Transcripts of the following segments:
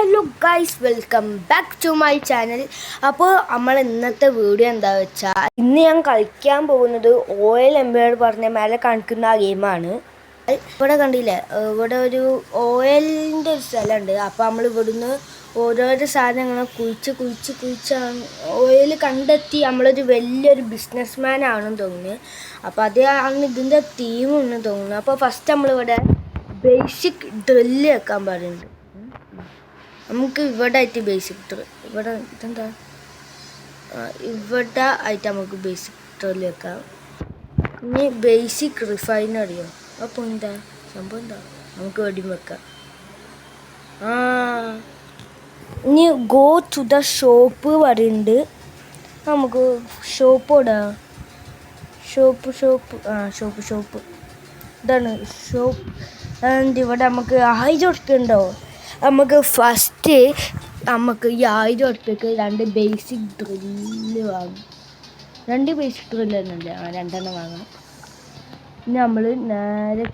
Hello guys, welcome back to my channel. അപ്പോൾ നമ്മൾ ഇന്നത്തെ വീഡിയോ എന്താ വെച്ചാൽ, ഇന്ന് ഞാൻ കളിക്കാൻ പോകുന്നത് ഓയിൽ എംപയർ പറഞ്ഞ മേലെ കാണിക്കുന്ന ആ ഗെയിമാണ്. ഇവിടെ കണ്ടില്ലേ, ഇവിടെ ഒരു ഓയിലിൻ്റെ ഒരു സ്ഥലമുണ്ട്. അപ്പോൾ നമ്മൾ ഇവിടുന്ന് ഓരോരോ സാധനങ്ങൾ കുഴിച്ചാണ് ഓയിൽ കണ്ടെത്തി നമ്മളൊരു വലിയൊരു ബിസിനസ്മാൻ ആണെന്ന് തോന്നുന്നു. അപ്പോൾ അതാണ് ഇതിൻ്റെ തീമെന്ന് തോന്നുന്നു. അപ്പോൾ ഫസ്റ്റ് നമ്മളിവിടെ ബേസിക് ഡ്രില്ല് വെക്കാൻ പറയുന്നുണ്ട്. നമുക്ക് ഇവിടെ ആയിട്ട് ബേസിക് ഇവിടെ ഇതെന്താ ഇവിടെ ആയിട്ട് നമുക്ക് ബേസിക് ഡ്രില്ല് വെക്കാം. ഇനി ബേസിക് റിഫൈനറിയോ, അപ്പോൾ എന്താ സംഭവം എന്താ, നമുക്ക് വെടിയും വെക്കാം. ഇനി ഗോ ടു ദ ഷോപ്പ് പറയുന്നുണ്ട്. നമുക്ക് ഷോപ്പ് ഇടാം. ഷോപ്പ് ഇതാണ് ഷോപ്പ്. ഇവിടെ നമുക്ക് 1000 ഉറുപ്പ്യ ഉണ്ടോ. നമുക്ക് ഫസ്റ്റ് നമുക്ക് ഈ 1000 ഉറുപ്പ്യക്ക് 2 ബേസിക് ഡ്രില്ല് വാങ്ങും. 2 ബേസിക് ഡ്രില്ല് തന്നെയല്ലേ, 2 വാങ്ങാം. ഇനി നമ്മൾ നേരെ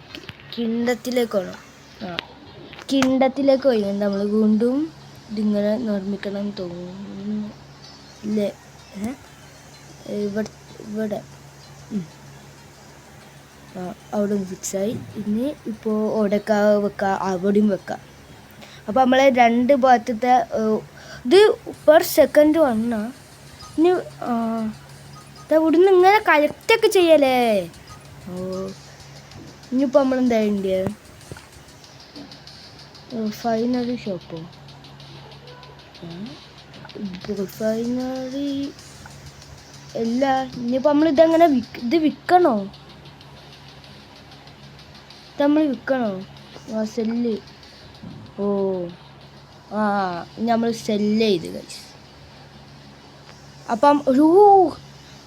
കിണ്ടത്തിലേക്ക് വേണം. കിണ്ടത്തിലേക്ക് പോയി നമ്മൾ വീണ്ടും ഇതിങ്ങനെ നിർമ്മിക്കണം എന്ന് തോന്നുന്നു ഇല്ലേ. ഇവിടെ അവിടെ ഫിക്സായി. ഇനി ഇപ്പോൾ അവിടെയൊക്കെ വെക്കാം, അവിടെയും വെക്കാം. അപ്പോൾ നമ്മളെ 2 ഭാഗത്തെ ഇത് പെർ സെക്കൻഡ് വന്നാൽ ഇനി ഇവിടുന്ന് ഇങ്ങനെ കളക്റ്റൊക്കെ ചെയ്യല്ലേ. ഇനിയിപ്പോൾ നമ്മളെന്താ വേണ്ടിയ റിഫൈനറി ഷോപ്പോ, റിഫൈനറി അല്ല. ഇനിയിപ്പോൾ നമ്മളിതങ്ങനെ ഇത് വിൽക്കണോ, നമ്മൾ വിൽക്കണോ? സെല്ല്. നമ്മൾ സെല്ല് ചെയ്ത് ഗൈസ്. അപ്പം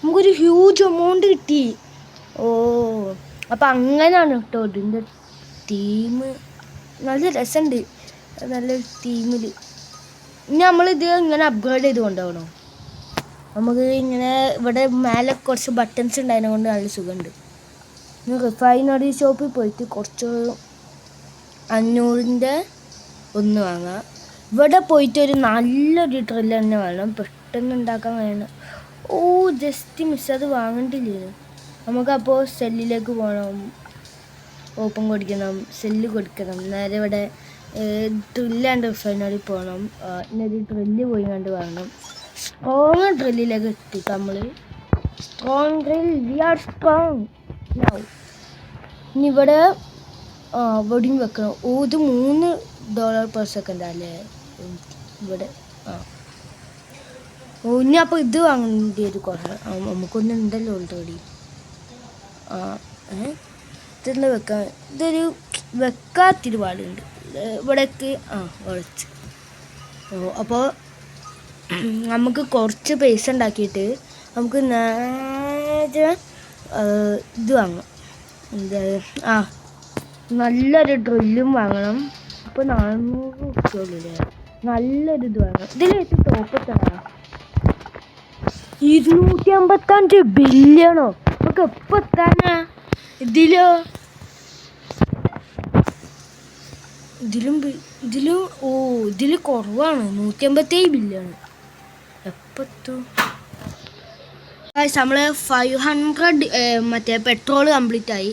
നമുക്കൊരു ഹ്യൂജ് എമൗണ്ട് കിട്ടി. അപ്പം അങ്ങനെയാണ് കേട്ടോ ഇതിൻ്റെ തീം. നല്ല രസമുണ്ട്, നല്ലൊരു തീമിൽ. ഇനി നമ്മളിത് ഇങ്ങനെ അപ്ഗ്രേഡ് ചെയ്ത് കൊണ്ടുപോകണം. നമുക്ക് ഇങ്ങനെ ഇവിടെ മേലെ കുറച്ച് ബട്ടൺസ് ഉണ്ടായതിനെ കൊണ്ട് നല്ല സുഖമുണ്ട്. ഇനി റിഫൈനറി ഷോപ്പിൽ പോയിട്ട് കുറച്ച് 500-ൻ്റെ ഒന്ന് വാങ്ങാം. ഇവിടെ പോയിട്ട് ഒരു നല്ലൊരു ഡ്രില്ല് തന്നെ വേണം, പെട്ടെന്ന് ഉണ്ടാക്കാൻ വേണം. ജസ്റ്റ് മിസ്, അത് വാങ്ങണ്ടില്ലേ. നമുക്കപ്പോൾ സെല്ലിലേക്ക് പോകണം, ഓപ്പൺ കൊടുക്കണം, സെല്ല് കൊടുക്കണം. നേരെ ഇവിടെ ഡ്രില്ല് ആൻഡ് റിഫൈനറി പോകണം. ഇന്നൊരു ഡ്രില്ല് പോയി കണ്ട് വാങ്ങണം. സ്ട്രോങ് ഡ്രില്ലിലേക്ക് എത്തിക്കാം നമ്മൾ. Strong drill, we are strong. ഇനി ഇവിടെ വെടിയും വെക്കണം. ഇത് $3 per second അല്ലേ ഇവിടെ. ഇനി അപ്പോൾ ഇത് വാങ്ങേണ്ടി ഒരു കുറേ, നമുക്കൊന്നും ഉണ്ടല്ലോ ഓൾറെഡി. ഇതെല്ലാം വെക്കാൻ, ഇതൊരു വെക്കാത്തൊരു പാടുണ്ട് ഇവിടേക്ക്. വളച്ച് അപ്പോൾ നമുക്ക് കുറച്ച് പൈസ ഉണ്ടാക്കിയിട്ട് നമുക്ക് നേരെ ഇത് വാങ്ങാം. എന്താ, നല്ലൊരു ഡ്രില്ലും വാങ്ങണം. അപ്പോൾ 400 ഉള്ളൂല്ലേ. നല്ലൊരു ഇത് വാങ്ങണം. ഇതിൽ വെച്ച് ടോപ്പത്താണ് 255 ബില്യണോ. നമുക്ക് എപ്പോൾ എത്താനാ ഇതിലും ഇതിൽ കുറവാണ്. 157 ബില്യണ്. എപ്പത്തു നമ്മൾ 500 മറ്റേ പെട്രോൾ കംപ്ലീറ്റ് ആയി.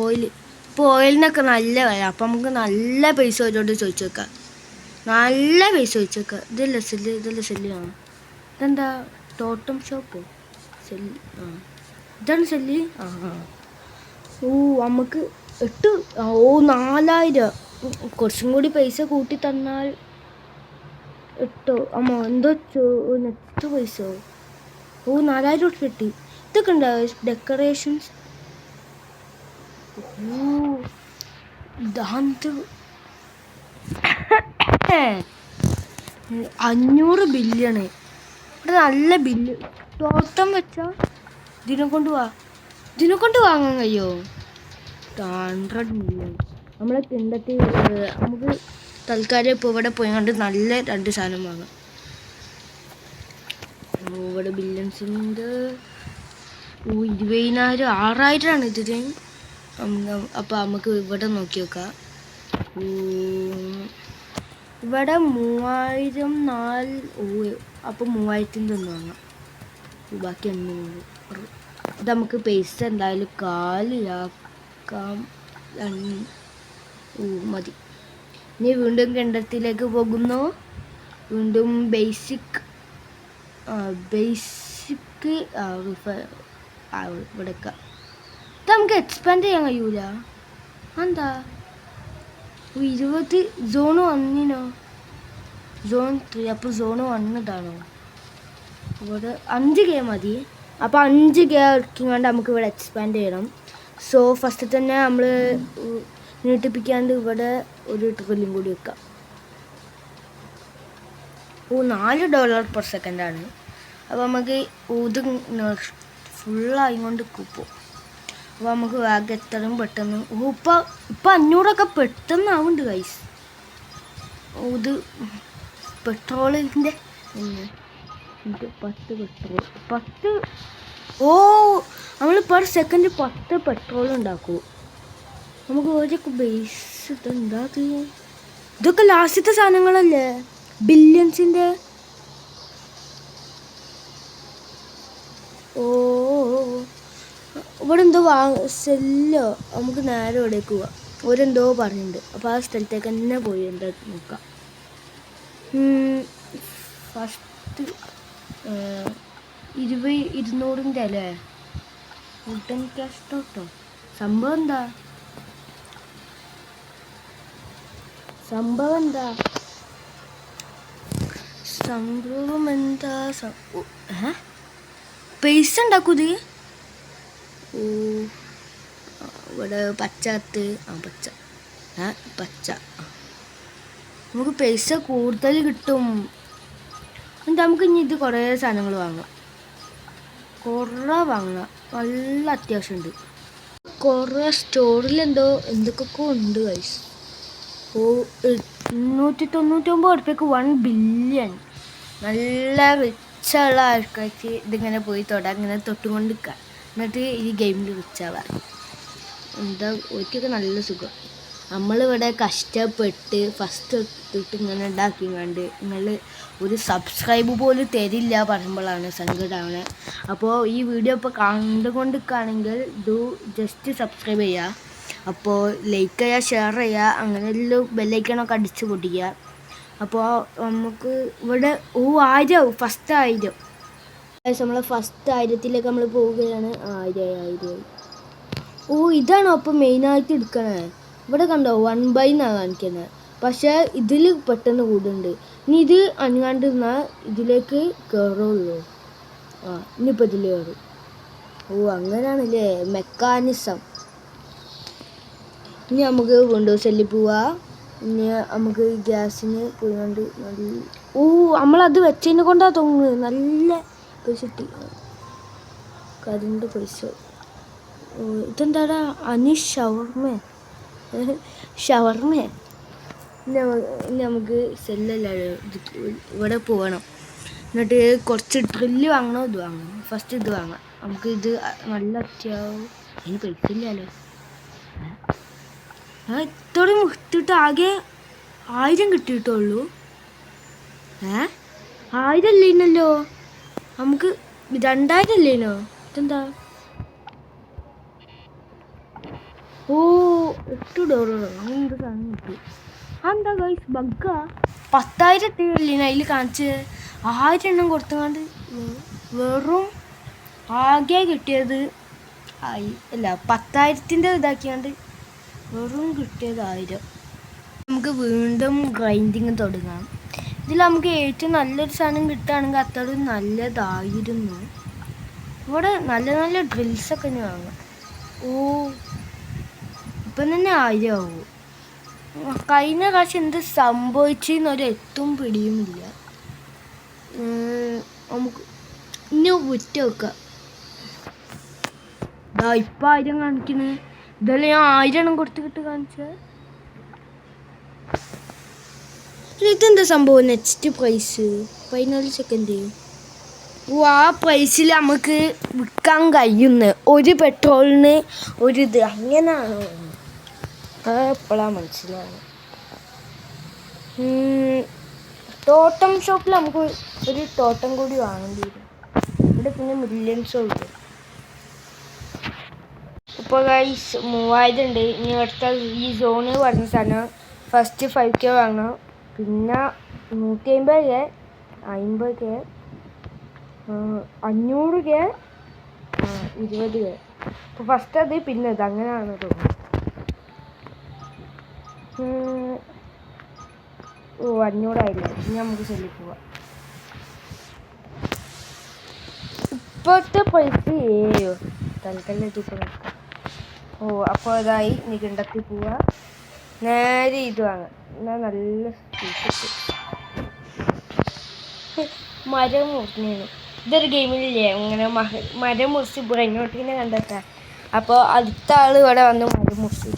ഓയിൽ, ഇപ്പോൾ ഓയിലിനൊക്കെ നല്ല വില. അപ്പം നമുക്ക് നല്ല പൈസ അവരോട് ചോദിച്ചു വെക്കാം. നല്ല പൈസ ചോദിച്ചു വെക്കാം. ഇതല്ലേ സെല്ല് ആണ്. ഇതെന്താ ടോട്ടം ഷോപ്പോ, സെല്ല്. ഇതാണ് സെല്ല്. നമുക്ക് 4000. കുറച്ചും കൂടി പൈസ കൂട്ടി തന്നാൽ 8 എന്തോ നെക്സ്റ്റ് പൈസ 4000 ഉറുപ്പ്യ കിട്ടി. ഇതൊക്കെ ഉണ്ടാവും ഡെക്കറേഷൻസ്. 500 ബില്യണ്. ഇവിടെ നല്ല ബില്ല്. ടോട്ടം വെച്ചാൽ ഇതിനെ കൊണ്ട് വാങ്ങാൻ കഴിയോ. 100 മില്യൺ നമ്മളെ കിണ്ടത്തിൽ. നമുക്ക് തൽക്കാലം ഇപ്പോൾ ഇവിടെ പോയി കണ്ട് നല്ല 2 സാധനം വാങ്ങാം. ഇവിടെ ബില്യൺസിൻ്റെ 20,000 6000 ഇതിന്. അപ്പോൾ നമുക്ക് ഇവിടെ നോക്കി നോക്കാം. ഇവിടെ 3000 അപ്പോൾ 3000 ഒന്ന് വാങ്ങാം. ബാക്കി 500. ഇത് നമുക്ക് പൈസ എന്തായാലും കാലിയാക്കാം. മതി. ഇനി വീണ്ടും കിണറ്റിലേക്ക് പോകുന്നു. വീണ്ടും ബേസിക് ഇവിടെക്കാം. ഇത് നമുക്ക് എക്സ്പാൻഡ് ചെയ്യാൻ കഴിയൂല. എന്താ 20 സോൺ 1 സോൺ 3. അപ്പോൾ സോൺ 1 ഇതാണോ? ഇവിടെ 5K മതി. അപ്പോൾ 5K ഇറക്കിക്കൊണ്ട് നമുക്ക് ഇവിടെ എക്സ്പാൻഡ് ചെയ്യണം. സോ ഫസ്റ്റ് തന്നെ നമ്മൾ നീട്ടിപ്പിക്കാണ്ട് ഇവിടെ ഒരു ട്രില്ലും കൂടി വെക്കാം. $4 per second. അപ്പോൾ നമുക്ക് ഇത് ഫുള്ളായി കൊണ്ട് കൂപ്പോ. അപ്പോൾ നമുക്ക് വേഗം എത്രയും പെട്ടെന്ന് ഇപ്പം 500 പെട്ടെന്നാവുന്നുണ്ട് ഗൈസ്. ഇത് പെട്രോളിൻ്റെ 10 പെട്രോൾ 10 നമ്മൾ പെർ സെക്കൻഡ് 10 പെട്രോൾ ഉണ്ടാക്കൂ. നമുക്ക് ഓരോക്കെ ബേസ് ഇതെന്താ? ഇതൊക്കെ ലാസ്റ്റത്തെ സാധനങ്ങളല്ലേ, ബില്യൺസിൻ്റെ. ഇവിടെ എന്തോ സെല്ലോ. നമുക്ക് നേരെ ഇവിടേക്ക് പോവാം. ഓരെന്തോ പറയുന്നുണ്ട്. അപ്പോൾ ആ സ്ഥലത്തേക്ക് തന്നെ പോയി എന്താ നോക്കാം. ഫസ്റ്റ് 200 അല്ലേ വുഡൻ ക്യാഷ് കേട്ടോ. സംഭവം എന്താ? സംഭവം എന്താ? പൈസ ഉണ്ടാക്കൂത്. ഇവിടെ പച്ചത്ത് പച്ച നമുക്ക് പൈസ കൂടുതൽ കിട്ടും. എന്നിട്ട് നമുക്ക് ഇനി ഇത് കുറേ സാധനങ്ങൾ വാങ്ങാം. നല്ല അത്യാവശ്യമുണ്ട്. കുറേ സ്റ്റോറിൽ എന്തൊക്കെ ഉണ്ട് ഗൈസ്. 899 1 ബില്യൺ. നല്ല റിച്ചുള്ള ആൾക്കാർക്ക് ഇതിങ്ങനെ പോയി ഇങ്ങനെ തൊട്ടുകൊണ്ട് നിൽക്കുക. എന്നിട്ട് ഈ ഗെയിമിൽ റിച്ചാവാം. എന്താ ഒരിക്കൊക്കെ നല്ല സുഖം. നമ്മളിവിടെ കഷ്ടപ്പെട്ട് ഫസ്റ്റ് ഇട്ടിട്ട് ഇങ്ങനെ ഉണ്ടാക്കിങ്ങാണ്ട് നിങ്ങൾ ഒരു സബ്സ്ക്രൈബ് പോലും തരില്ല പറയുമ്പോഴാണ് സങ്കടമാണ്. അപ്പോൾ ഈ വീഡിയോ ഇപ്പോൾ കണ്ടുകൊണ്ടിരിക്കുകയാണെങ്കിൽ ജസ്റ്റ് സബ്സ്ക്രൈബ് ചെയ്യുക. അപ്പോൾ ലൈക്ക് ചെയ്യുക, ഷെയർ ചെയ്യുക, അങ്ങനെ എല്ലാം ബെല്ലൈക്കണൊക്കെ അടിച്ച് പൊട്ടിക്കുക. അപ്പോൾ നമുക്ക് ഇവിടെ 1000 ഫസ്റ്റ് 1000 നമ്മൾ ഫസ്റ്റ് 1000ത്തിലേക്ക് നമ്മൾ പോവുകയാണ്. 1000. ഇതാണോ അപ്പോൾ മെയിനായിട്ട് എടുക്കണേ? ഇവിടെ കണ്ടോ 1 എന്നാണ് കാണിക്കുന്നത്. പക്ഷേ ഇതിൽ പെട്ടെന്ന് കൂടുന്നുണ്ട്. ഇനി ഇത് അനങ്ങാണ്ടിരുന്നാൽ ഇതിലേക്ക് കയറുള്ളൂ. ഇനിയിപ്പോൾ ഇതിൽ കയറും. അങ്ങനെയാണല്ലേ മെക്കാനിസം. ഇനി നമുക്ക് വിൻഡോസിൽ പോവാം. ഇനി നമുക്ക് ഗ്യാസിന് പോയിക്കൊണ്ട് നമ്മളത് വെച്ചതിനെ കൊണ്ടാണ് തോന്നുന്നത് നല്ല പൈസ കിട്ടി. കരണ്ട് പൈസ. ഇതെന്താടാ ഷവർമ. ഇനി നമുക്ക് സെല്ലല്ല ഇവിടെ പോകണം. എന്നിട്ട് കുറച്ച് ഡ്രില്ല് വാങ്ങണം, ഇത് വാങ്ങണം. ഫസ്റ്റ് ഇത് വാങ്ങാം. നമുക്ക് ഇത് നല്ല അത്യാവശ്യം. അതിന് പൈസ ഇല്ലല്ലോ. ഇത്തോടെ മുട്ടിട്ട് ആകെ 1000 കിട്ടിയിട്ടുള്ളൂ. 1000 അല്ലേനല്ലോ, നമുക്ക് 2000 അല്ലേനോ? ഇതെന്താ $8 അങ്ങനെന്ത് സാധനം കിട്ടി. അതെന്താ ഗൈസ് ബഗ്ഗാ? 10,000 അല്ലേനോ അതിൽ കാണിച്ച്. 1000 എണ്ണം കൊടുത്തങ്ങാണ്ട് വെറും ആകെ കിട്ടിയത് അല്ല 10,000ൻ്റെ ഇതാക്കിയാണ്ട് വെറും കിട്ടിയത് 1000. നമുക്ക് വീണ്ടും ഗ്രൈൻഡിങ് തുടങ്ങാം. ഇതിൽ നമുക്ക് ഏറ്റവും നല്ലൊരു സാധനം കിട്ടുകയാണെങ്കിൽ അത്രയും നല്ലതായിരുന്നു. ഇവിടെ നല്ല നല്ല ഡ്രിൽസൊക്കെ ഞാൻ വാങ്ങാം. ഇപ്പം തന്നെ 1000 ആവും. കഴിഞ്ഞ പ്രാവശ്യം എന്ത് സംഭവിച്ചെന്നൊരു എത്തും പിടിയുമില്ല. നമുക്ക് ഇനി വിറ്റ് വെക്കാം. ഇപ്പം 1000 കാണിക്കുന്നത്. ഇതല്ലേ ഞാൻ 1000 എണ്ണം കൊടുത്തിട്ട് കാണിച്ചത്. ഇതെന്താ സംഭവം? Next prize 14 second. ആ പ്രൈസിൽ നമുക്ക് വിൽക്കാൻ കഴിയുന്ന ഒരു പെട്രോളിന് ഒരിത് അങ്ങനെയാണോ? എപ്പോഴാണ് മനസ്സിലാവുക. ടോട്ടം ഷോപ്പിൽ നമുക്ക് ഒരു ടോട്ടം കൂടി വാങ്ങേണ്ടി വരും. ഇവിടെ പിന്നെ മില്യൻസോ ഉണ്ട്. ഇപ്പോൾ ഗൈസ് 3000 ഉണ്ട്. ഇനി അടുത്ത ഈ സോണ് പറഞ്ഞ സാധനം ഫസ്റ്റ് 5K വാങ്ങണം. പിന്നെ 150K, 50K, 500K, 20K. അപ്പോൾ ഫസ്റ്റ് അത് പിന്നെ ഇത് അങ്ങനെയാണ് തോന്നുന്നത്. 500 ഇനി നമുക്ക് ചൊല്ലി പോവാം. ഇപ്പോഴത്തെ പൈസ തൽക്കാലം ഇതിപ്പോൾ നോക്കാം. അപ്പോൾ അതായി നീ കിണ്ടത്തി പോവാ. നേരെ ഇത് വാങ്ങാം. എന്നാൽ നല്ല മരം മുറിഞ്ഞാണ്. ഇതൊരു ഗെയിമിലില്ലേ അങ്ങനെ മരം മുറിച്ച് ബ്രെയിനോട്ടിനെ കണ്ടെത്താൻ. അപ്പോൾ അടുത്ത ആൾ ഇവിടെ വന്ന് മരം മുറിച്ച്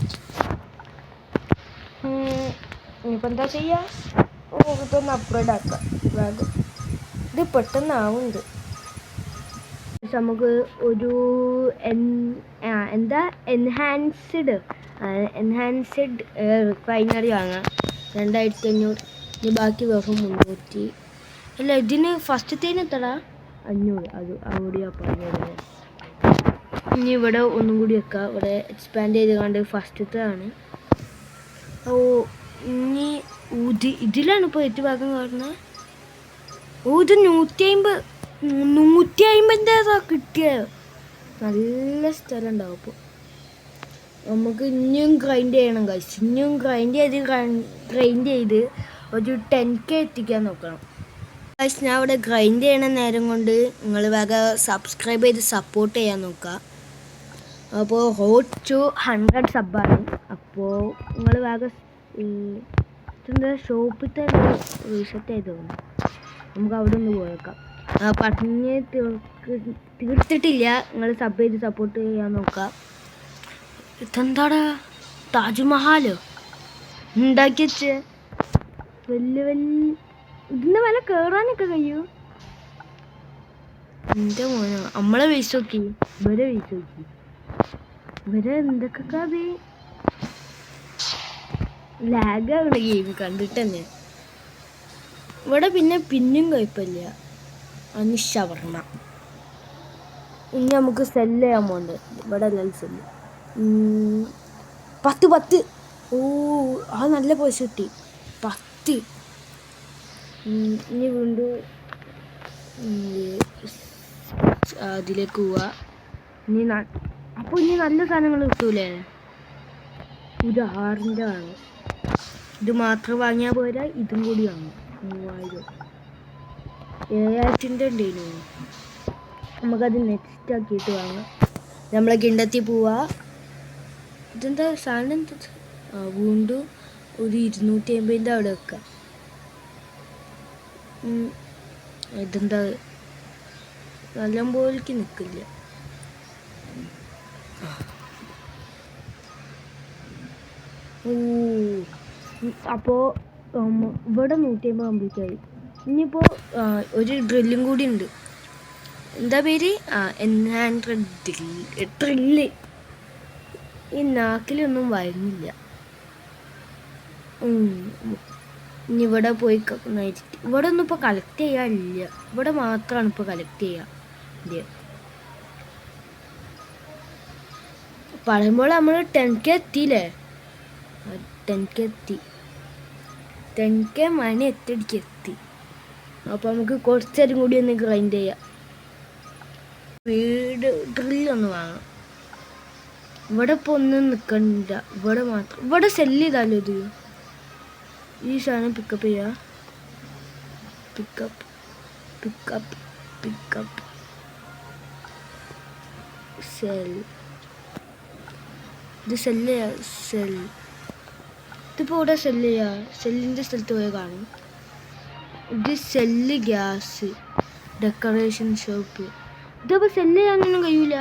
ഇനിയിപ്പോൾ എന്താ ചെയ്യുക? ഇതൊന്ന് അപ്ഗ്രേഡ് ആക്കാം വേഗം. ഇത് പെട്ടെന്നാവുന്നുണ്ട്. നമുക്ക് ഒരു എൻഹാൻസ്ഡ് റിഫൈനറി വാങ്ങാം. 2500. ഇനി ബാക്കി വേറെ 300. അല്ല ഇതിന് ഫസ്റ്റത്തേന് എത്ര? 500. അത് അവിടെ പറഞ്ഞത്. ഇനി ഇവിടെ ഒന്നും കൂടി വെക്കാം. ഇവിടെ എക്സ്പാൻഡ് ചെയ്ത് കണ്ട് ഫസ്റ്റത്താണ്. ഇനി ഇതിലാണ് ഇപ്പോൾ ഏറ്റവും ഭാഗം കാണുന്നത്. ഇത് 150 കിട്ടിയത്. നല്ല സ്ഥലം ഉണ്ടാവും. അപ്പോൾ നമുക്ക് ഇനിയും ഗ്രൈൻഡ് ചെയ്യണം ഗൈസ്. ഇനിയും ഗ്രൈൻഡ് ചെയ്ത് ഒരു 10K എത്തിക്കാൻ നോക്കണം ഗൈസ്. ഞാൻ ഇവിടെ ഗ്രൈൻഡ് ചെയ്യണ നേരം കൊണ്ട് നിങ്ങൾ വേഗം സബ്സ്ക്രൈബ് ചെയ്ത് സപ്പോർട്ട് ചെയ്യാൻ നോക്കുക. അപ്പോൾ റോഡ് ടു 100 സബ്ബാണ്. അപ്പോൾ നിങ്ങൾ വേഗം എന്താ ഷോപ്പിൽ തന്നെ റീസെറ്റ് ചെയ്ത് തോന്നുന്നു. നമുക്ക് അവിടെ ഒന്ന് പോയേക്കാം. പറഞ്ഞ് തീർത്തിട്ടില്ല. നിങ്ങൾ സബ് ചെയ്ത് സപ്പോർട്ട് ചെയ്യാൻ നോക്കുക. ഇതെന്താടാ താജ്മഹാലോ ഉണ്ടാക്കി വെച്ച്? വലിയ ഇതിൻ്റെ വില കയറാനൊക്കെ കഴിയൂ? എൻ്റെ മോനോ നമ്മളെ വീഴ്ച നോക്കി, ഇവരെ വീഴ്ച നോക്കി. ഇവരെ എന്തൊക്കെ കഥ ലാഗാണ് ഗെയിം കണ്ടിട്ട് തന്നെ. ഇവിടെ പിന്നെയും കുഴപ്പമില്ല. ഷവർമ്മ. ഇനി നമുക്ക് സെല്ല് ചെയ്യാൻ പോകണ്ട്. ഇവിടെ എല്ലാം സെല്ല് 10. അത് നല്ല പൈസ കിട്ടി. 10. ഇനി വീണ്ടും അതിലേക്ക് പോവാ. അപ്പോൾ ഇനി നല്ല സാധനങ്ങൾ കിട്ടൂലേ? ഒരു 6ൻ്റെ വാങ്ങും. ഇത് മാത്രം വാങ്ങിയാൽ പോരാ, ഇതും കൂടി വാങ്ങും. 3000. 7000 ഉണ്ടായിരുന്നു. നമുക്കത് നെക്സ്റ്റ് ആക്കിയിട്ട് വാങ്ങാം. നമ്മളെ കിണ്ടത്തി പോവാ. ഇതെന്താ സാധനം? വീണ്ടും ഒരു 250 അവിടെ വെക്കാം. ഇതെന്താ നല്ല പോലേക്ക് നിൽക്കില്ല. അപ്പോൾ ഇവിടെ 150 കംപ്ലീറ്റ് ആയി. ഇനിയിപ്പോൾ ഒരു ഡ്രില്ലും കൂടി ഉണ്ട്. എന്താ പേര്? എൻഹാൻഡ് ഡ്രില്ല്. ഈ നാക്കിലൊന്നും വരുന്നില്ല. ഇനി ഇവിടെ പോയി ഇവിടെ ഒന്നും ഇപ്പോൾ കളക്ട് ചെയ്യാനില്ല. ഇവിടെ മാത്രമാണ് ഇപ്പോൾ കളക്ട് ചെയ്യുക. പറയുമ്പോൾ നമ്മൾ 10K എത്തിയില്ലേ? 10K എത്തി. 10K മണി എത്തി. അപ്പോൾ നമുക്ക് കുറച്ചേരം കൂടി ഒന്ന് ഗ്രൈൻഡ് ചെയ്യാം. വീട് ഡ്രില്ലൊന്ന് വാങ്ങാം. ഇവിടെ ഇപ്പോൾ ഒന്നും നിൽക്കണ്ട. ഇവിടെ മാത്രം. ഇവിടെ സെല്ല് ചെയ്താലോ ഇത്? ഈ സാധനം പിക്കപ്പ് ചെയ്യുക. Pickup cell. ഇത് സെല്ല് ചെയ്യുക. ഇതിപ്പോൾ ഇവിടെ സെല്ല് ചെയ്യുക. സെല്ലിൻ്റെ സ്ഥലത്ത് പോയി കാണും. ഇത് സെല്ല് ഗ്യാസ് ഡെക്കറേഷൻ ഷോപ്പ്. ഇതിപ്പോൾ സെല്ല് ചെയ്യാനൊന്നും കഴിയില്ല.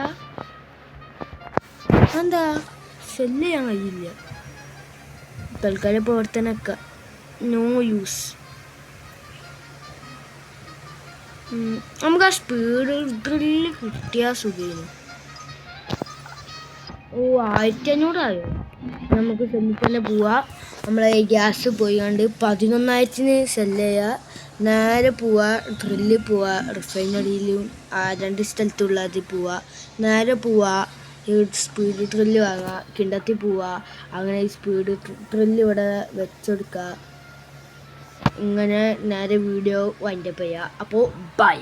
എന്താ സെല്ല് ചെയ്യാൻ കഴിയില്ല? തൽക്കാല പ്രവർത്തനമൊക്കെ നോ യൂസ്. നമുക്ക് ആ സ്പീഡ് ഡ്രില്ല് കിട്ടിയാൽ സുഖേനു. 1500 ആയോ? നമുക്ക് സെല്ലിൽ തന്നെ പോവാം. നമ്മളെ ഗ്യാസ് പോയിക്കൊണ്ട് 11,000-ന് സെല്ല് ചെയ്യുക. നേരെ പോവുക, ഡ്രില്ലിൽ പോവുക, റിഫൈനറിയിലും 2 സ്ഥലത്തുള്ളത് പോവുക. നേരെ പോവുക, ഈ സ്പീഡ് ഡ്രില്ല് വാങ്ങുക, കിണ്ടത്തിൽ പോവുക. അങ്ങനെ ഈ സ്പീഡ് ഡ്രില്ല് ഇവിടെ വെച്ചെടുക്കുക. ഇങ്ങനെ നേരെ വീഡിയോ വൈൻഡപ്പ് ചെയ്യുക. അപ്പോൾ ബൈ.